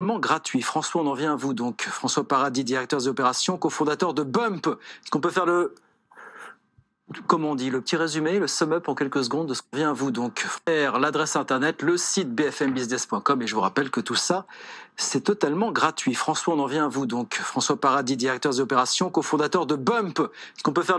Gratuit. François, on en vient à vous donc. François Paradis, directeur des opérations, cofondateur de Bump. Est-ce qu'on peut faire comment on dit, le petit résumé, le sum-up en quelques secondes de ce qu'on vient à vous donc. L'adresse internet, le site bfmbusiness.com et je vous rappelle que tout ça, c'est totalement gratuit. François, on en vient à vous donc. François Paradis, directeur des opérations, cofondateur de Bump. Est-ce qu'on peut faire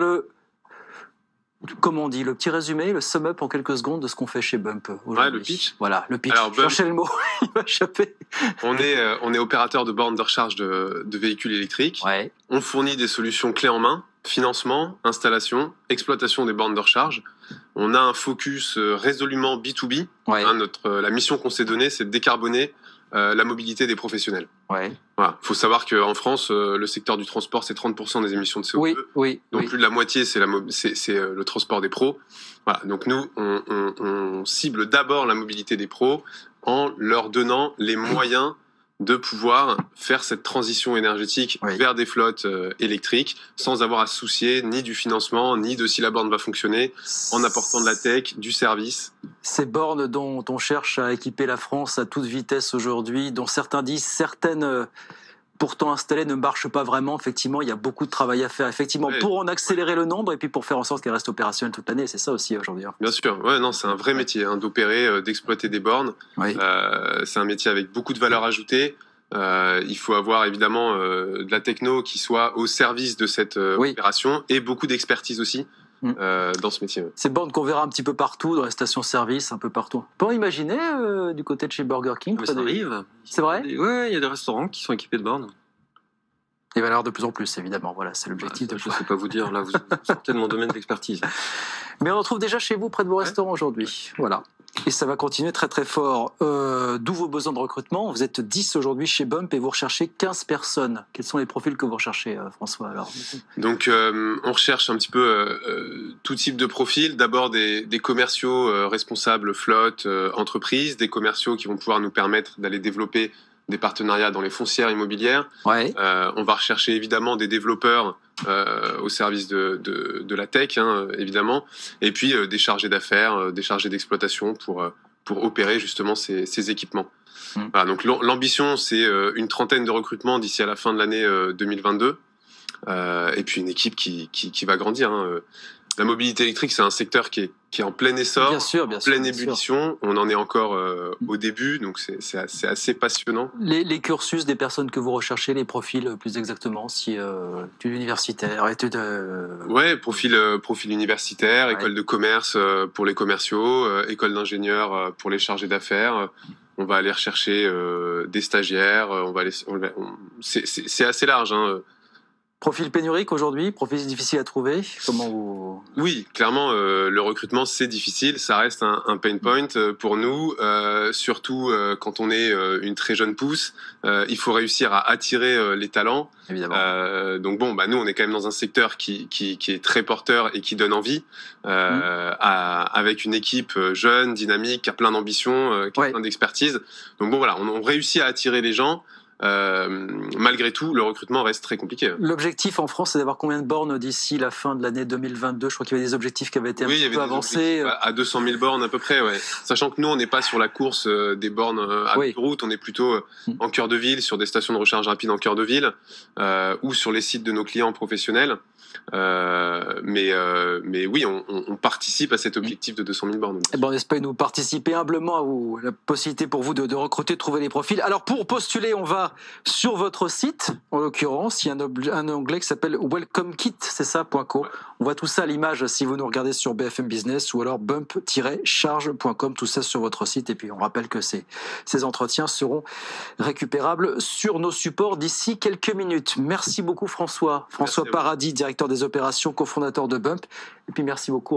comment on dit, le petit résumé, le sum-up en quelques secondes de ce qu'on fait chez Bump aujourd'hui. Ouais, le pitch. Voilà, le pitch. Alors, Je cherchais le mot, il m'a échappé. On est opérateur de bornes de recharge de véhicules électriques. Ouais. On fournit des solutions clés en main, financement, installation, exploitation des bornes de recharge. On a un focus résolument B2B. Ouais. La mission qu'on s'est donnée, c'est de décarboner la mobilité des professionnels. Ouais. Voilà. Faut savoir qu'en France, le secteur du transport, c'est 30% des émissions de CO2. Oui. Donc plus de la moitié, c'est le transport des pros. Voilà. Donc nous, on cible d'abord la mobilité des pros en leur donnant les moyens de pouvoir faire cette transition énergétique vers des flottes électriques sans avoir à se soucier ni du financement, ni de si la borne va fonctionner, en apportant de la tech, du service. Ces bornes dont on cherche à équiper la France à toute vitesse aujourd'hui, dont certains disent certaines pourtant installées ne marchent pas vraiment, effectivement, il y a beaucoup de travail à faire, effectivement, pour en accélérer le nombre et puis pour faire en sorte qu'elles restent opérationnelles toute l'année. C'est ça aussi aujourd'hui. Bien sûr, c'est un vrai métier d'opérer, d'exploiter des bornes. C'est un métier avec beaucoup de valeur ajoutée. Il faut avoir évidemment de la techno qui soit au service de cette opération et beaucoup d'expertise aussi dans ce métier. Ces bornes qu'on verra un petit peu partout, dans les stations-service, un peu partout. On peut imaginer du côté de chez Burger King. Ça arrive. C'est vrai ? Oui, il y a des restaurants qui sont équipés de bornes. Il va y en avoir de plus en plus, évidemment. Voilà, c'est l'objectif. Je ne sais pas vous dire, là, vous sortez de mon domaine d'expertise. Mais on en trouve déjà chez vous, près de vos restaurants aujourd'hui. Voilà. Et ça va continuer très très fort. D'où vos besoins de recrutement. Vous êtes 10 aujourd'hui chez Bump et vous recherchez 15 personnes. Quels sont les profils que vous recherchez, François alors ? Donc on recherche un petit peu tout type de profils. D'abord des commerciaux responsables flotte, entreprises, des commerciaux qui vont pouvoir nous permettre d'aller développer des partenariats dans les foncières immobilières. On va rechercher évidemment des développeurs au service de la tech, évidemment, et puis des chargés d'affaires, des chargés d'exploitation pour opérer justement ces équipements. Voilà, donc l'ambition, c'est une trentaine de recrutements d'ici à la fin de l'année 2022, et puis une équipe qui va grandir. La mobilité électrique, c'est un secteur qui est en plein essor, en pleine ébullition. On en est encore au début, donc c'est assez passionnant. Les cursus des personnes que vous recherchez, les profils plus exactement, si études universitaires, études... profil universitaire, école de commerce pour les commerciaux, école d'ingénieur pour les chargés d'affaires. On va aller rechercher des stagiaires. C'est assez large. Profil pénurique aujourd'hui, profil difficile à trouver. Comment vous... Oui, clairement, le recrutement c'est difficile, ça reste un pain point pour nous, surtout quand on est une très jeune pousse. Il faut réussir à attirer les talents. Évidemment. Donc nous on est quand même dans un secteur qui est très porteur et qui donne envie, avec une équipe jeune, dynamique, qui a plein d'ambition, qui a plein d'expertise. Donc on réussit à attirer les gens. Malgré tout, le recrutement reste très compliqué. L'objectif en France, c'est d'avoir combien de bornes d'ici la fin de l'année 2022 ? Je crois qu'il y avait des objectifs qui avaient été un petit peu avancés. À 200 000 bornes à peu près, sachant que nous, on n'est pas sur la course des bornes à route, on est plutôt en cœur de ville, sur des stations de recharge rapide en cœur de ville, ou sur les sites de nos clients professionnels. Mais oui, on participe à cet objectif de 200 000 bornes. On espère nous participer humblement à la possibilité pour vous de recruter, de trouver des profils. Alors pour postuler, on va sur votre site, en l'occurrence, il y a un onglet qui s'appelle Welcome Kit, c'est ça, .co. On voit tout ça à l'image si vous nous regardez sur BFM Business ou alors bump-charge.com, tout ça sur votre site. Et puis on rappelle que ces entretiens seront récupérables sur nos supports d'ici quelques minutes. Merci beaucoup François. François Paradis, directeur des opérations, cofondateur de Bump. Et puis merci beaucoup.